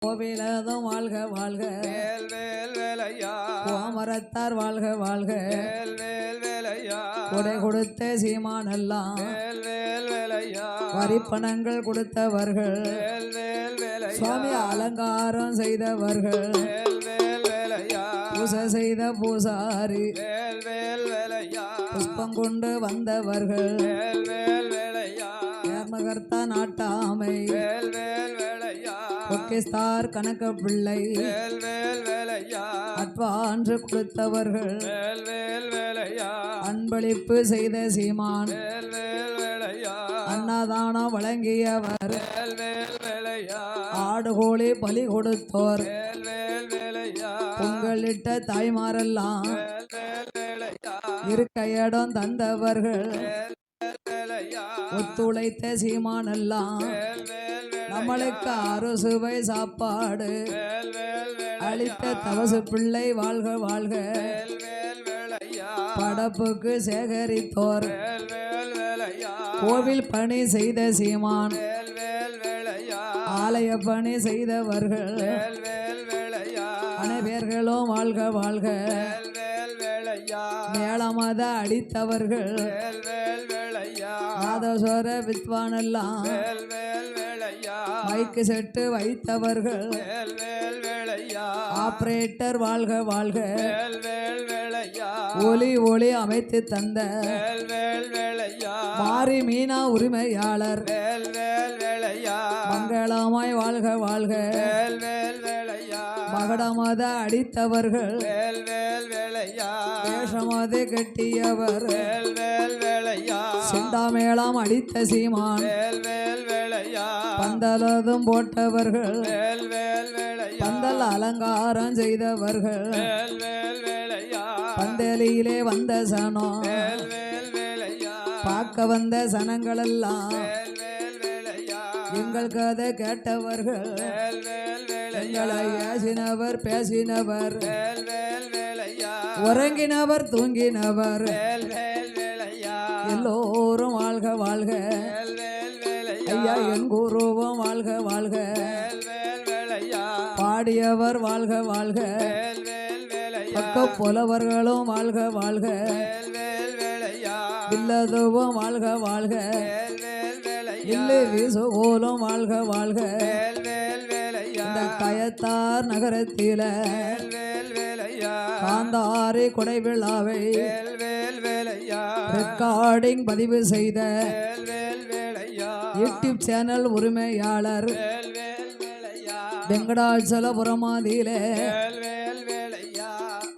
கோவிலதும் வாழ்க வாழ்க வேல் வேல் வேலையா கோமரத்தார் வாழ்க வாழ்க வேல் வேல் வேலையா கொடை கொடுத்த சீமானெல்லாம் வேல் வேல் வேலையா வரிப்பணங்கள் கொடுத்தவர்கள் வேல் வேல் வேலையா சுவாமி அலங்காரம் செய்தவர்கள் வேல் வேல் வேலையா பூசை செய்த பூசாரி வேல் வேல் வேலையா புஷ்பம் கொண்டு வந்தவர்கள் வேல் வேல் வேலையா ஏர்மகர்த்தா நாட்டாமை வேல் வேல் வேலையா பொக்கிஸ்தார் கணக்க பிள்ளை வேல் வேல் வேலையா அட்வான்ஸ் கொடுத்தவர்கள் வேல் வேல் வேலையா அன்பளிப்பு செய்த சீமான் வேல் வேல் வேலையா அன்னதானம் வழங்கியவர் வேல் வேல் வேலையா ஆடுகோழி பலி கொடுத்தோர் வேல் வேல் வேலையா பொங்கலிட்ட தாய்மாரெல்லாம் வேல் வேல் வேலையா இருக்க இடம் தந்தவர்கள் வேல் வேல் வேலையா ஒத்துழைத்த சீமானெல்லாம் வேல் வேல் வேலையா நம்மளுக்கு அறுசுவை சாப்பாடு வேல் வேல் வேலையா அளித்த தவசு பிள்ளை வாழ்க வாழ்க வேல் வேல் வேலையா படப்புக்கு சேகரித்தோர் வேல் வேல் வேலையா கோவில் பணி செய்த சீமான் வேல் வேல் வேலையா ஆலய பணி செய்தவர்கள் வேல் வேல் வேலையா அனைவர்களும் வாழ்க வாழ்க வேல் வேல் வேலையா மேளமத அடித்தவர்கள் வேல் வேல் வேலையா நாதஸ்வர வித்வானெல்லாம் வேல் வேல் வேலையா மைக்கு செட்டு வைத்தவர்கள் வேல் வேல் வேலையா ஆபரேட்டர் வாழ்க வாழ்க வேல் வேல் வேலையா ஒலி ஒளி அமைத்து தந்த வேல் வேல் வேலையா மாரி மீனா உரிமையாளர் வேல் வேல் வேலையா மங்களமாய் வாழ்க வாழ்க வேல் வேல் வேலையா மகடமத அடித்தவர்கள் வேல் வேல் வேலையா வேஷமது கட்டியவர் வேல் வேல் வேலையா செண்டாமேளம் அடித்த சீமான் வேல் வேல் வேலையா பந்தலதும் போட்டவர்கள் வேல் வேல் வேலையா பந்தல் அலங்காரம் செய்தவர்கள் வேல் வேல் வேலையா பந்தலியிலே வந்த சனம் வேல் வேல் வேலையா பார்க்க வந்த சனங்களெல்லாம் வேல் வேல் வேலையா எங்கள் கதை கேட்டவர்கள் வேல் வேல் வேலையா எங்களை ஏசினவர் பேசினவர் வேல் வேல் வேலையா உறங்கினவர் தூங்கினவர் வேல் வேல் வேலையா எல்லோரும் வாழ்க வாழ்க வேல் வேல் வேலையா ஐயா எங்கூருவும் வாழ்க வாழ்க வேல் வேல் வேலையா பாடியவர் வாழ்க வாழ்க வேல் வேல் வேலையா பக்க புலவர்களும் வாழ்க வாழ்க வேல் வேல் வேலையா இல்லதுவும் வாழ்க வாழ்க வேல் வேல் வேலையா இல்லு வீசுகோலும் வாழ்க வாழ்க வேல் வேல் வேலையா இந்த கயத்தார் நகரத்தில வேல் வேல் வேலையா காந்தாரி கொடை விழாவை வேல் வேல் வேலையா ரெக்கார்டிங் பதிவு செய்த வேல் வேல் வேலையா யூடியூப் சேனல் உரிமையாளர் வேல் வேல் வேலையா வெங்கடாச்சலபுரமாதியிலே வேல் வேல் வேலையா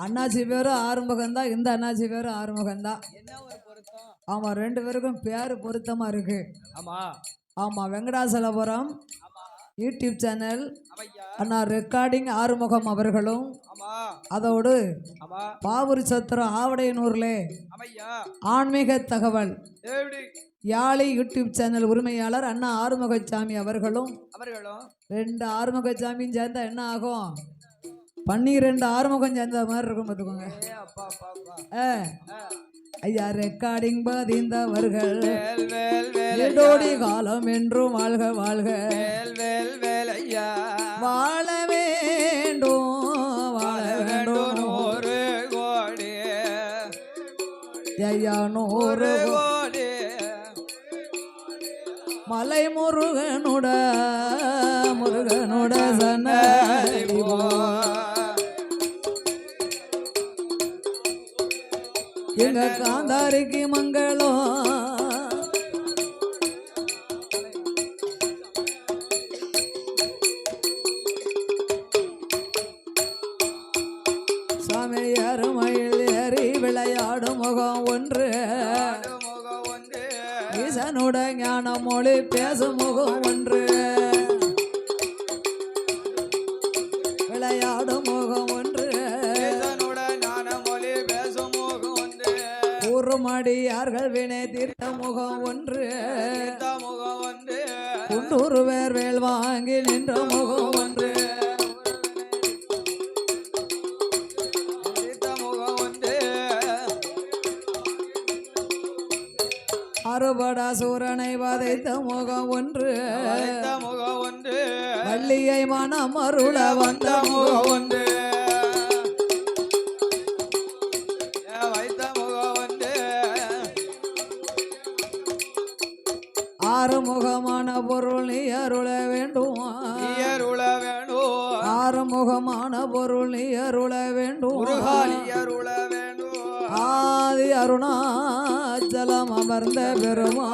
அண்ணாச்சி பேரும் ஆறுமுகம்தான். இந்த அண்ணாச்சி பேரும் ஆறுமுகம்தான். என்ன ஒரு பொருத்தம்? ஆமா, ரெண்டு பேருக்கும் பேரு பொருத்தமா இருக்கு. ஆமா ஆமா, வெங்கடாச்சலபுரம் ஆமா யூடியூப் சேனல் ஆமையா அண்ணா ரெக்கார்டிங் ஆறுமுகம் அவர்களும், ஆமா அதோடு ஆமா பாவூர் சத்திரம் ஆவடையனூர்ல ஆமையா ஆன்மீக தகவல் எப்படி யாழி யூடியூப் சேனல் உரிமையாளர் அண்ணா ஆறுமுகசாமி அவர்களும், அவர்களும் ரெண்டு ஆறுமுகசாமியும் சேர்ந்தா என்ன ஆகும்? 12 ஆறுமுகம் சேர்ந்த மாதிரி இருக்கும் பார்த்துக்கோங்க. அப்பா அப்பா அப்பா ஐயா ரெக்கார்டிங் பதிந்தவர்கள் வேல் வேல் வேலையா ஏடோடி காலம் என்றும் வாழ்க வாழ்க வேல் வேல் வேலையா வாழ வேண்டும் வாழ வேண்டும் ஒரு கோடி ஐயா நூறு கோடி மலை முருகனுட முருகனுட சன்னதி போ. எங்க காந்தாரிக்கு மங்களம் சாமி அருமையில் ஏறி விளையாடும் முகம் ஒன்று, முகம் ஒன்று ஈசனுட ஞான மொழி பேசும் முகம் ஒன்று, விளையாடும் முகம் ஒன்று, ஞான மொழி பேசும் முகம் ஒன்று, கூறுமடியார்கள் வினை தீர்த்த முகம் ஒன்று, முகம் ஒன்று, குண்டூர் வேர் வேல் வாங்கி நின்ற முகம் ஒன்று, முகம் ஒன்று, அறுபடா சூரனை வதைத்த முகம் ஒன்று, முகம் ஒன்று, வள்ளி அடியை மனம் அருள வந்த வந்த முகம் ஒன்று வைத்த முகம் ஒன்று ஆறுமுகமான பொருள் நீ அருள வேண்டும் நீயருள வேணும் ஆறுமுகமான பொருள் நீ அருள வேண்டும் முருகா நீயருள வேணும் ஆதி அருணாச்சலம் அமர்ந்த பெருமா